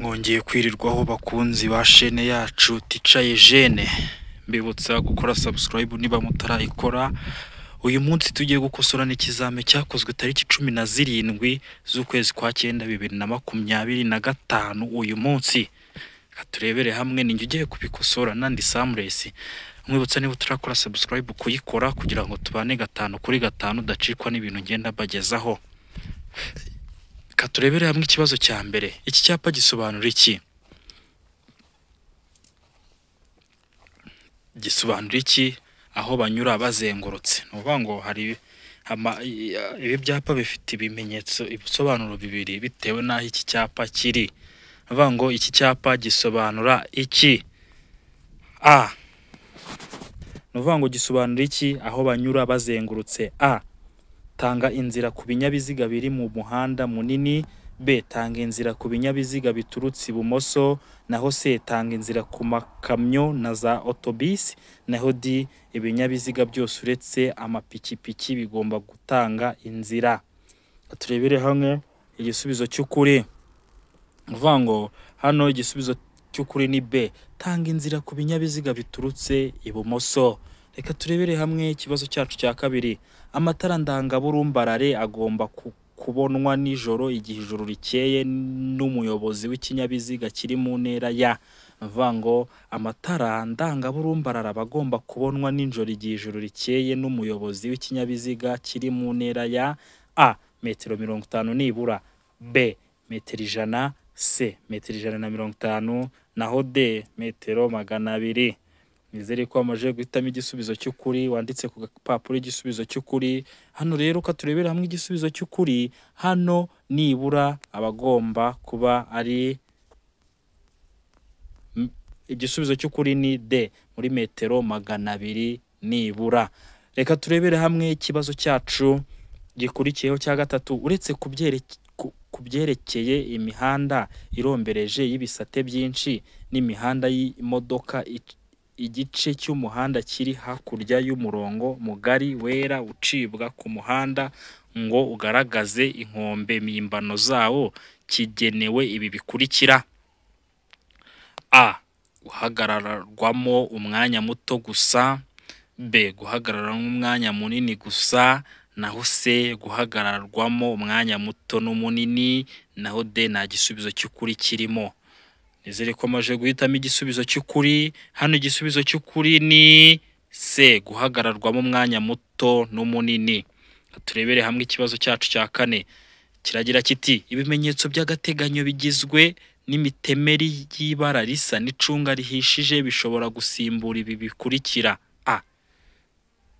Mwongeye kwirirwaho bakunzi ba chaîne yacu Ticaye Jeune, mbibutsa gukora subscribe niba mutarayikora. Uyu munsi tugiye gukosorana ikizame cyakozwe tariki 17 z'ukwezi kwa 9 2025. Uyu munsi katurebere hamwe ninjye ugiye kubikosorana ndi Samres. Mwibutsa niba utarakora subscribe kuyikora kugira ngo tubane 5 kuri 5 udacikwa n'ibintu ngenda bagezaho. Katurebere hamwe ikibazo cya mbere. Iki cyapa gisobanura iki? Gisobanura iki aho banyura bazengurutse? Nuvuga ngo hari ibi byapa bifite ibimenyetso ibisobanuro bibiri bitewe naho iki cyapa kiri. Nuvuga ngo iki cyapa gisobanura iki? A. Nuvuga ngo gisobanura iki aho banyura bazengurutse? A. Tanga inzira ku binyabiziga biri mu muhanda munini. B. Tanga inzira ku binyabiziga biturutse ibumoso. Naho C. Tanga inzira ku makamyo na za autobus. Naho D. Ibinyabiziga byose uretse amapikipiki bigomba gutanga inzira. Turebere hamwe igisubizo cy'ukuri. Uvuga ngo hano igisubizo cy'ukuri ni B. Tanga inzira ku binyabiziga biturutse ibumoso. Reka turebere hamwe ikibazo cyacu cya kabiri. Amatara ndangaburumbarare agomba kubonwa nijoro igihe ijoro rikeye n'umuyobozi w'ikinyabiziga kiri mu ntera ya. Uvuga ngo amatara ndangaburumbarare agomba kubonwa nijoro igihe ijoro rikeye n'umuyobozi w'ikinyabiziga kiri mu ntera ya. A. Metero 50 nibura. B. Metero 100. C. Metero 150. Naho D. Metero 200. Nizere ko amaje guhitamo igisubizo cy'ukuri wanditse ku gapapuro igisubizo cy'ukuri. Hano rero katurebera hamwe igisubizo cy'ukuri. Hano nibura abagomba kuba ari igisubizo cy'ukuri ni D, muri metero 200 nibura. Reka turebere hamwe ikibazo cyacu gikurikiyeho cya gatatu. Uretse kubyerekeye imihanda irombereje y'ibisate byinshi n'imihanda y'imodoka, igice cy'umuhanda kiri hakurya y'umurongo mugari wera ucibwa ku muhanda ngo ugaragaze inkombe mimbano zawo kigenewe ibi bikurikira. A. Guhagararwamo umwanya muto gusa. B. Guhagararamo umwanya munini gusa. Naho C. Guhagararwamo umwanya muto n'umunini. Naho D. nta gisubizo cy'ukuri kirimo. Nizere ko amaje guhitamo igisubizo cy'ukuri. Hano igisubizo cy'ukuri ni C. Guhagararwamo umwanya muto n'umunini. Turebere hamwe ikibazo cyacu cya kane. Kiragira kiti ibimenyetso by'agateganyo bigizwe n'imitemeri y'ibara risa n'icunga rihishije bishobora gusimbura ibi bikurikira. A.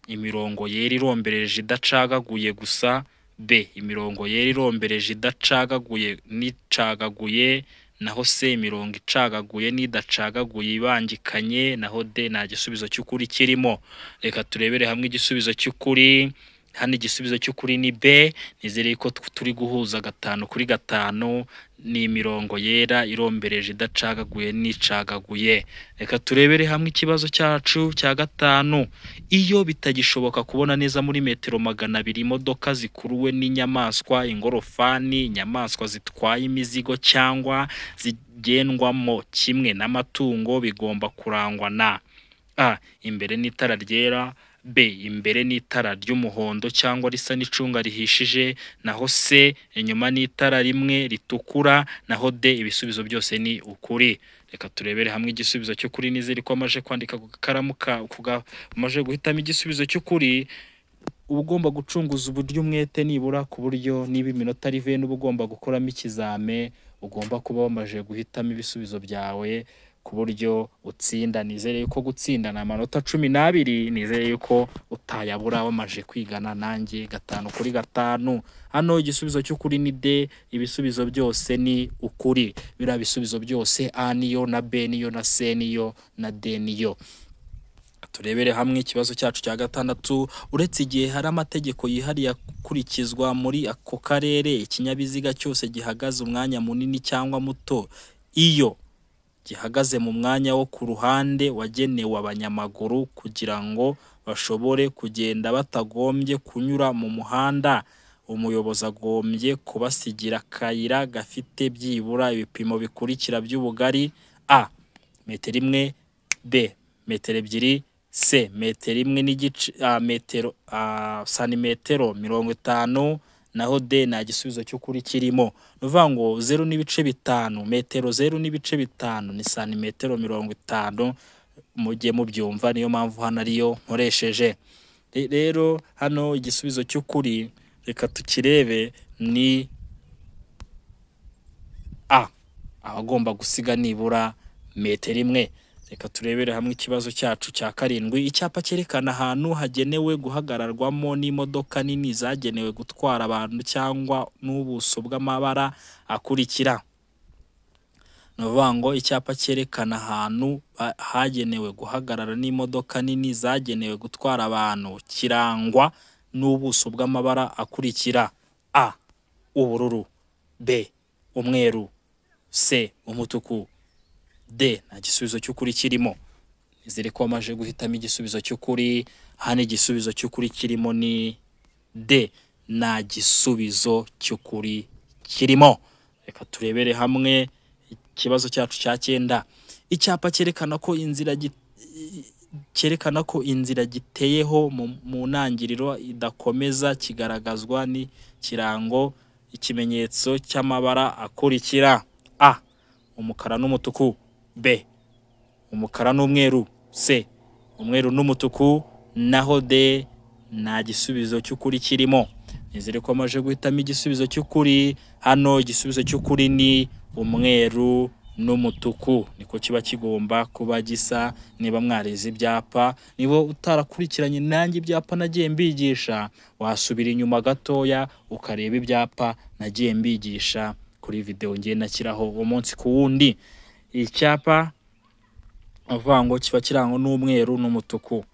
Imirongo yera irombereje idacagaguye gusa. B. Imirongo yera irombereje idacagaguye n'icagaguye. Naho C. Imirongo icagaguye n'idacagaguye ibangikanye. Naho D. nta gisubizo cy'ukuri kirimo. Reka turebere hamwe igisubizo cy'ukuri. Hano igisubizo cy'ukuri ni B. Nizere ko turi guhuza 5 kuri 5 ni imirongo yera irombereje idacagaguye n'icagaguye. Reka turebere hamwe ikibazo cyacu cya gatanu. Iyo bitagishoboka kubona neza muri metero 200 imodoka zikuruwe n'inyamaswa, ingorofani, inyamaswa zitwaye imizigo cyangwa zigendwamo kimwe n'amatungo bigomba kurangwa na A. Imbere n'itara ryera. B. Imbere n'itara ry'umuhondo cyangwa risa n'icunga rihishije. Naho C. Inyuma n'itara rimwe ritukura. Naho D. Ibisubizo byose ni ukuri. Reka turebere hamwe igisubizo cy'ukuri. Nizere ko amaje kwandika ku karamu amaje guhitamo igisubizo cy'ukuri. Ugomba gucunguza uburyo umwete nibura ku buryo niba iminota rive n'ubugomba gukoramo ikizame ugomba kuba wamaje guhitamo ibisubizo byawe ku buryo utsinda. Nizere yuko gutsinda na amanota 12. Nizere yuko utayabura wamaje kwigana nanjye 5 kuri 5. Hano igisubizo cy'ukuri ni D. Ibisubizo byose ni ukuri. Bira bisubizo byose A niyo na B niyo na C niyo na D niyo. Turebere hamwe ikibazo cyacu cya gatandatu. Uretse igihe hari amategeko yihariye akurikizwa muri ako karere, ikinyabiziga cyose gihagaze umwanya munini cyangwa muto iyo gihagaze mu mwanya wo ku ruhande wagenewe abanyamaguru kugira ngo bashobore kugenda batagombye kunyura mu muhanda umuyobozi agombye kubasigira akayira gafite byibura ibipimo bikurikira by'ubugari: A metero 1, B metero 2, C metero 1 n'igice santimetero 50, naho D nta gisubizo cy'ukuri kirimo. Nuvuga ngo 0.5 metero 0.5 ni santimetero 50, mujye mubyumva, niyo mpamvu hano ariyo nkoresheje. Rero hano igisubizo cy'ukuri reka tukirebe ni A, abagomba gusiga nibura metero 1. Reka turebere hamwe ikibazo cyacu cya 7. Icyapa cyerekana ahantu hagenewe guhagararwamo n'imodoka nini zagenewe gutwara abantu cyangwa n'ubuso bw'amabara akurikira. Nuvuga ngo icyapa cyerekana ahantu hagenewe guhagarara n'imodoka nini zagenewe gutwara abantu kirangwa n'ubuso bw'amabara akurikira: A ubururu, B umweru, C umutuku, D nta gisubizo cy'ukuri kirimo. Nizere ko wamaje guhitamo igisubizo cy'ukuri. Hano igisubizo cy'ukuri kirimo ni D, nta gisubizo cy'ukuri kirimo. Reka turebere hamwe ikibazo cyacu cya 9. Icyapa cyerekana ko inzira giteyeho mu ntangiriro idakomeza kigaragazwa ni kirango ikimenyetso cy'amabara akurikira: A umukara n'umutuku, B umukara n'umweru, C umweru n'umutuku, naho D nta gisubizo cy'ukuri kirimo. Nizere ko amaje guhitamo igisubizo cy'ukuri. Hano igisubizo cy'ukuri ni umweru n'umutuku, niko kiba kigomba kuba gisa. Niba mwareze ibyapa, niba utarakurikiranye nanjye ibyapa nagiye mbigisha, wasubira inyuma gatoya ukareba ibyapa nagiye mbigisha kuri video ngiye nashyiraho umunsi ku wundi. Icyapa avuga ngo kiba kirango n'umweru n'umutuku.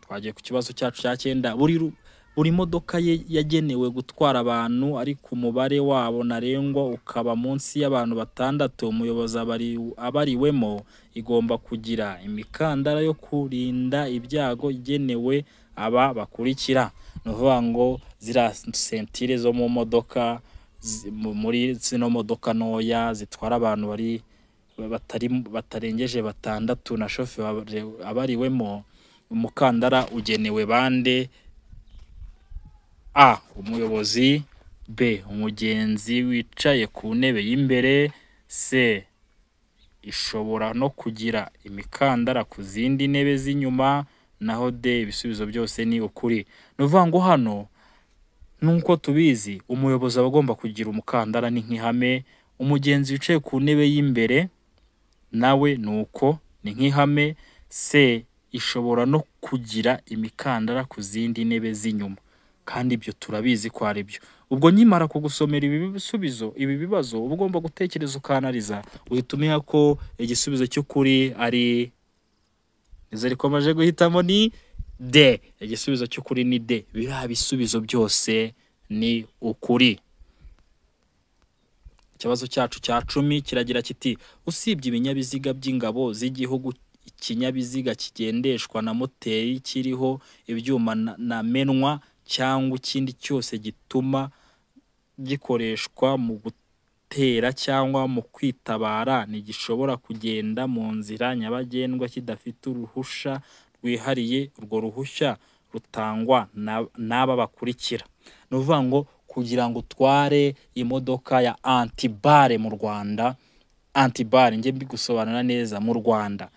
Twagiye ku kibazo cyacu cya 9. Buri modoka yagenewe gutwara abantu ariko umubare wabo ntarengwa ukaba munsi y'abantu 6, umuyobozi abariwemo igomba kugira imikandara yo kurinda ibyago igenewe aba bakurikira. Nuvuga ngo zira sentire zo mu modoka, muri zino modoka ntoya zitwara abantu batarengeje 6 na shoferi abariwemo, umukandara ugenewe bande: A umuyobozi, B umugenzi wicaye ku ntebe y'imbere, C ishobora no kugira imikandara ku zindi ntebe z'inyuma, naho D ibisubizo byose ni ukuri. Nuvuga ngo hano nuko tubizi, umuyobozi abagomba kugira umukandara ni nk'ihame, umugenzi wicaye ku ntebe y'imbere nawe nuko ni nk'ihame, C ishobora no kugira imikandara ku zindi ntebe z'inyuma, kandi ibyo turabizi ko ari byo. Ubwo nyimara kugusomera ibi bibazo ugomba gutekereza ukanaliza, uhitumira ko igisubizo cy'ukuri ari Nizere ko maje guhitamo ni D. Igisubizo cy'ukuri ni D. Biriya bisubizo byose ni ukuri. Ikibazo cyacu cya 10 kiragira kiti: usibye ibinyabiziga by'ingabo z'igihugu, ikinyabiziga kigendeshwa na moteri kiriho ibyuma na menwa cyangwa ikindi cyose gituma gikoreshwa mu gutera cyangwa mu kwitabara ntigishobora kugenda mu nzira nyabagendwa kidafite uruhusha rwihariye. Urwo ruhushya rutangwa n'aba bakurikira. Nuvuga ngo kugira ngo utware imodoka ya antibare mu Rwanda, antibare nge mbigusobanura neza, mu Rwanda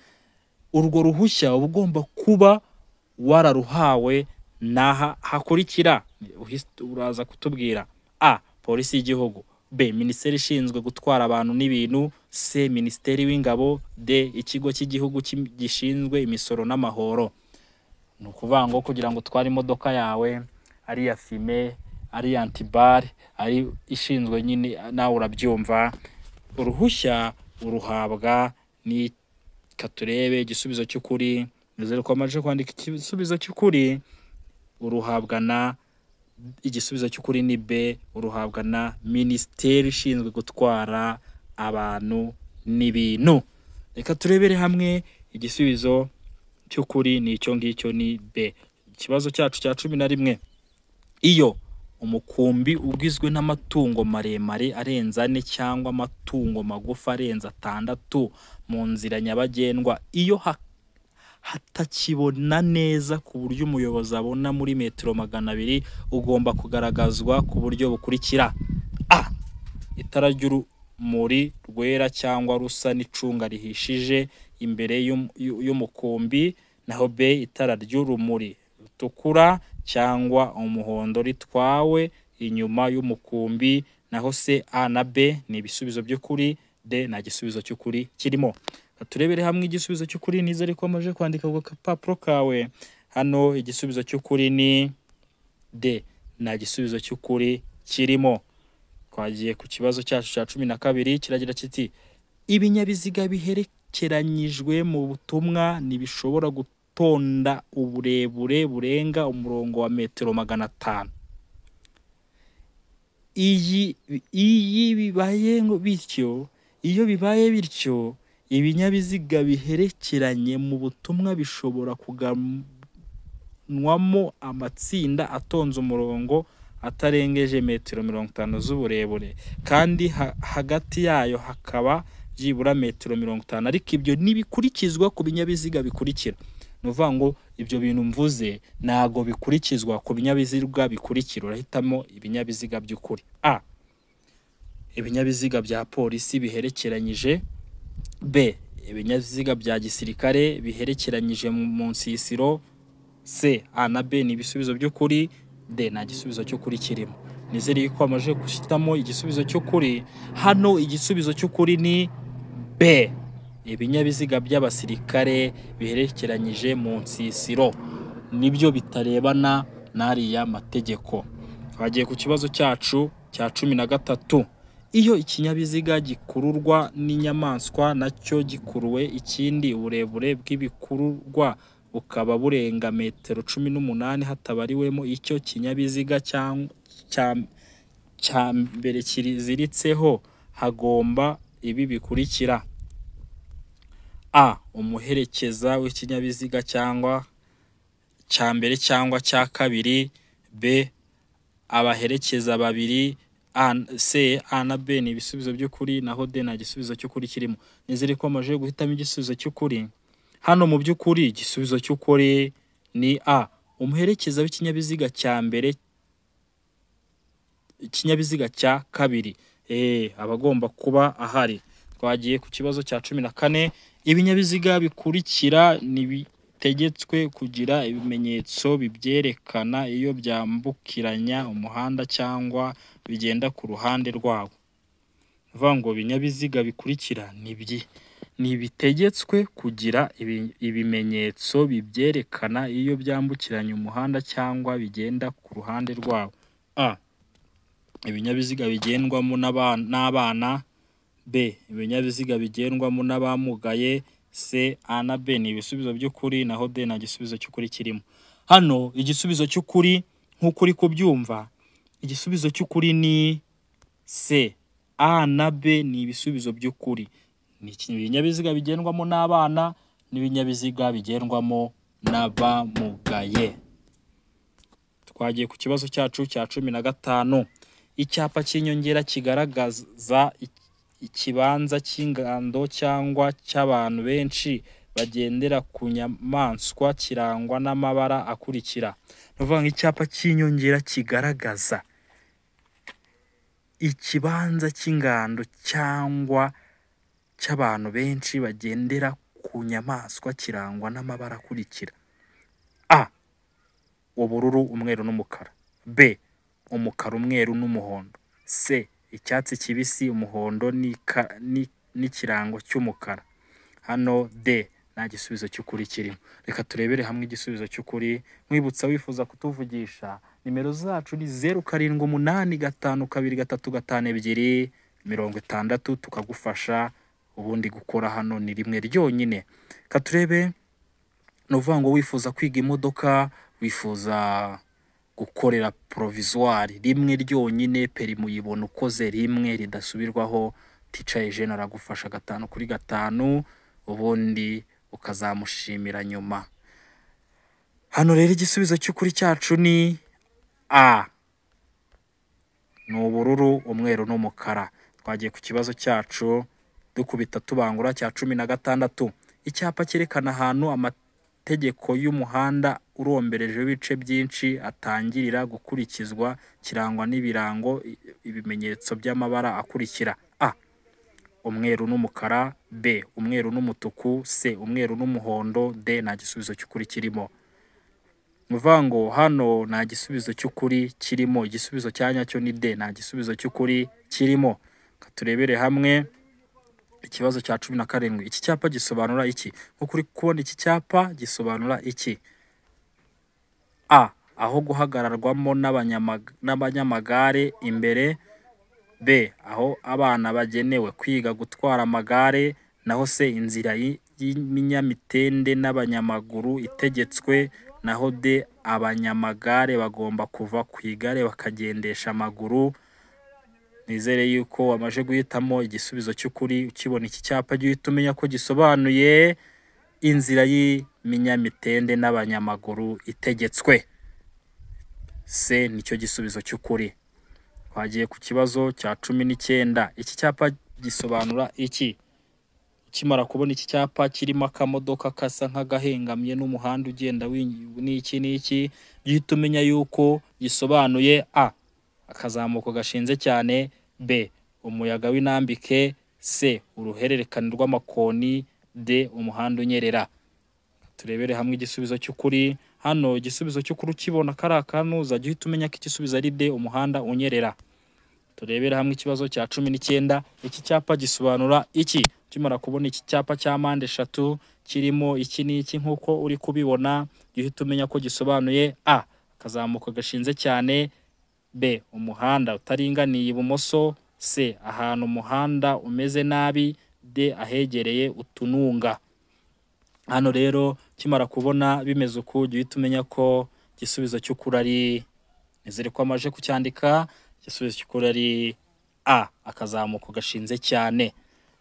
urwo ruhushya ugomba kuba wararuhawe naha hakurikira. Uraza kutubwira: A polisi y'igihugu, B minisiteri ishinzwe gutwara abantu n'ibintu, C minisiteri w'ingabo, D ikigo cy'igihugu gishinzwe imisoro n'amahoro. Nukuvuga ngo kugira ngo utware imodoka yawe ari ya fime, ari antibare, ari ishinzwe nyine, nawe urabyumva, uruhushya uruhabwa ni katurebe igisubizo cy'ukuri. Nizere ko amaje kwandika igisubizo cy'ukuri. Uruhabwa na igisubizo cy'ukuri ni B, uruhabwa na minisiteri ishinzwe gutwara abantu n'ibintu. Reka turebere hamwe igisubizo cy'ukuri ni icyo ngicyo, ni B. Ikibazo cyacu cya 11: iyo umukumbi ugizwe n'amatungo maremare arenze 4 cyangwa amatungo magufa arenze 6 mu nzira nyabagendwa iyo hatakibona neza ku buryo umuyobozi abona muri metero 200, ugomba kugaragazwa ku buryo bukurikira: a. Itara ry'urumuri rwera cyangwa rusa n'icunga rihishije imbere y'umukumbi, naho b. Itara ry'urumuri rutukura cyangwa umuhondo ritwawe inyuma y'umukumbi, naho c. A na b ni ibisubizo by'ukuri, d nta gisubizo cy'ukuri kirimo. Turebere hamwe igisubizo cy'ukuri. Nizere ko amaje kwandika ku kapapuro kawe. Hano igisubizo cy'ukuri ni d, nta gisubizo cy'ukuri kirimo. Twagiye ku kibazo cyacu cya 12 kiragira kiti: ibinyabiziga biherekeranyijwe mu butumwa ntibishobora gutonda uburebure burenga umurongo wa metero 500. Iyo bibaye bityo ibinyabiziga biherekeranye mu butumwa bishobora kuganwamo amatsinda atonze umurongo atarengeje metero 50 z'uburebure, kandi hagati yayo hakaba byibura metero 50, ariko ibyo nibikurikizwa ku binyabiziga bikurikira. Nuvuga ngo ibyo bintu mvuze nago bikurikizwa ku binyabiziga bikurikira. Urahitamo ibinyabiziga by'ukuri. A. Ibinyabiziga bya polisi biherekeranyije. B. Ibinyabiziga bya gisirikare biherekeranyije mu nsisiro. C. A na B ni ibisubizo by'ukuri, D nta gisubizo cy'ukuri kirimo. Nizere ko amaje gushitamo igisubizo cy'ukuri. Hano igisubizo cy'ukuri ni B. Ibinyabiziga by'abasirikare biherekeranyije mu nsisiro nibyo bitarebana n'ariya mategeko. Twagiye ku kibazo cyacu cya 13. Iyo ikinyabiziga gikururwa n'inyamaswa nacyo gikuruwe ikindi, uburebure bw'ibikururwa bukaba burenga metero 18 hatabariwemo icyo kinyabiziga cya mbere kiziritseho, hagomba ibi bikurikira: A. Umuherekeza w'ikinyabiziga cyangwa cya mbere cyangwa cya kabiri. B. Abaherekeza babiri. C. A na B ni ibisubizo by'ukuri, naho D nta gisubizo cy'ukuri kirimo. Nizere ko amaje guhitamo igisubizo cy'ukuri. Hano mu by'ukuri igisubizo cy'ukuri ni A. Umuherekeza w'ikinyabiziga cya mbere, ikinyabiziga cya kabiri abagomba kuba ahari. Twagiye ku kibazo cya 14. Ibinyabiziga bikurikira nibitegetswe kugira ibimenyetso bibyerekana iyo byambukiranya umuhanda cyangwa bigenda ku ruhande rwawo. Vuga ngo ibinyabiziga bikurikira nibitegetswe kugira ibimenyetso bibyerekana iyo byambukiranya umuhanda cyangwa bigenda ku ruhande rwawo. A. Ibinyabiziga bigendwamo n'abana. B. Ibinyabiziga bigendwamo n'abamugaye. C. A na B ni ibisubizo by'ukuri, naho D nta gisubizo cy'ukuri kirimo. Hano igisubizo cy'ukuri nk'ukuri kubyumva, igisubizo cy'ukuri ni C. A na B ni ibisubizo by'ukuri. Ni ibinyabiziga bigendwamo n'abana n'ibinyabiziga bigendwamo n'abamugaye. Twagiye ku kibazo cyacu cya 15. Icyapa cy'inyongera kigaragaza ikibanza cy'ingando cyangwa cy'abantu benshi bagendera ku nyamaswa kirangwa n'amabara akurikira. Nuvuga ngo icyapa cy'inyongera kigaragaza ikibanza cy'ingando cyangwa cy'abantu benshi bagendera ku nyamaswa kirangwa n'amabara akurikira: A. Ubururu, umweru n'umukara. B. Umukara, umweru n'umuhondo. C. Icyatsi kibisi, umuhondo n'ikirango cy'umukara. Hano D nta gisubizo cy'ukuri kirimo. Reka turebere hamwe igisubizo cy'ukuri. Mwibutsa wifuza kutuvugisha, nimero zacu ni 0785235260 tukagufasha, ubundi gukora hano ni rimwe ryonyine. Katurebe nuvuga ngo wifuza kwiga imodoka, wifuza gukorera provisoire rimwe ryonyine, perimi uyibona ukoze rimwe ridasubirwaho. Teacher Eugene aragufasha 5/5, ubundi ukazamushimira nyuma. Hano rero igisubizo cy'ukuri cyacu ni A. ni ubururu, umweru n'umukara. Twagiye ku kibazo cyacu dukubita tubangura cya 16. Icyapa cyerekana ahantu amategeko y'umuhanda urombereje w'ibice byinshi atangirira gukurikizwa, kirangwa n'ibirango ibimenyetso by'amabara akurikira: A, umweru n'umukara; B, umweru n'umutuku; C, umweru n'umuhondo; D, nta gisubizo cy'ukuri kirimo. Nuvuga ngo hano nta gisubizo cy'ukuri kirimo. Igisubizo cya nyacyo ni D, nta gisubizo cy'ukuri kirimo. Turebere hamwe ikibazo cya 17. Iki cyapa gisobanura iki? Nkuko uri kubona iki cyapa gisobanura iki? A, aho guhagararwamo n'abanyamagare imbere. B, aho abana bagenewe kwiga gutwara amagare. Naho C, inzira y'ibinyamitende n'abanyamaguru itegetswe. Naho D, abanyamagare bagomba kuva ku igare bakagendesha amaguru. Nizere yuko wamaje guhitamo igisubizo cy'ukuri. Ukibona iki cyapa jya uhita umenya ko gisobanuye inzira y'ibinyamitende n'abanyamaguru itegetswe. C, nicyo gisubizo cy'ukuri. Twagiye ku kibazo cya 19. Iki cyapa gisobanura iki? Ukimara kubona iki cyapa kirimo akamodoka kasa nk'agahengamye n'umuhanda ugenda n'iki jya uhita umenya yuko gisobanuye: A, akazamuko gashinze cyane; B, umuyaga w'intambike; C, uruhererekane rw'amakoni; D, umuhanda unyerera. Turebere hamwe igisubizo cy'ukuri. Hano igisubizo cy'ukuri ukibona kari akantu uzajya uhita umenya ko igisubizo ari D, umuhanda unyerera. Turebere hamwe ikibazo cya 19. Iki cyapa gisobanura iki? Ukimara kubona iki cyapa cya mpande eshatu kirimo iki n'iki nkuko uri kubibona, jya uhita umenya ko gisobanuye: A, akazamuko gashinze cyane; B, umuhanda utaringaniye ibumoso; C, ahantu umuhanda umeze nabi; D, ahegereye utununga. Hano rero ukimara kubona bimeze uku jya uhita umenya ko igisubizo cy'ukuri ari, nizere ko amaje kucyandika, igisubizo cy'ukuri ari A, akazamuko gashinze cyane.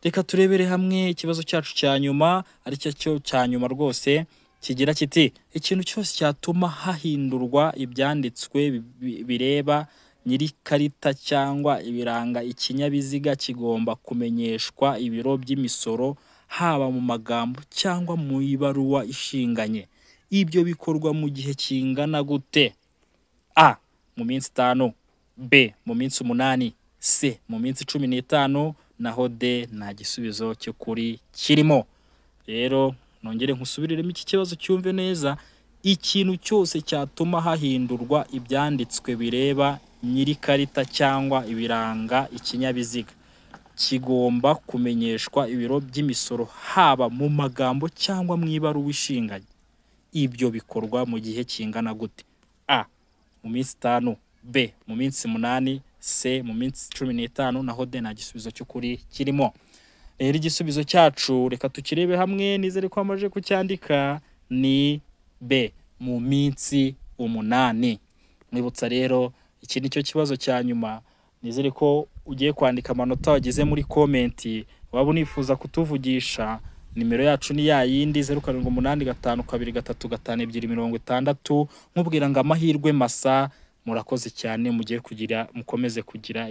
Reka turebere hamwe ikibazo cyacu cya nyuma, ari cyo cya nyuma rwose, kigira kiti: ikintu cyose cyatuma hahindurwa ibyanditswe bireba nyirikarita cyangwa ibiranga ikinyabiziga kigomba kumenyeshwa ibiro by'imisoro, haba mu magambo cyangwa mu ibaruwa ishinganye. Ibyo bikorwa mu gihe kingana gute? A, mu minsi 5; B, mu minsi 8; C, mu minsi 15; naho D, nta gisubizo cy'ukuri kirimo. Rero nongere nkusubiriremo iki kibazo cyumve neza. Ikintu cyose cyatuma hahindurwa ibyanditswe bireba nyirikarita cyangwa ibiranga ikinyabiziga kigomba kumenyeshwa ibiro by'imisoro, haba mu magambo cyangwa mu ibaruwa ishinganye. Ibyo bikorwa mu gihe kingana gute? A, mu minsi 5; B, mu minsi 8; C, mu minsi 15; naho D, nta gisubizo cy'ukuri kirimo. Rero igisubizo cyacu reka tukirebe hamwe, nizere ko amaje kucyandika, ni B, mu minsi 8. Mwibutsa rero iki nicyo kibazo cya nyuma. Nizere ko ugiye kwandika amanota wagize muri komenti. Waba unifuza kutuvugisha, nimero yacu ni ya yindi 0785225260, nkubwira ngo amahirwe masa. Murakoze cyane, mukomeze kugira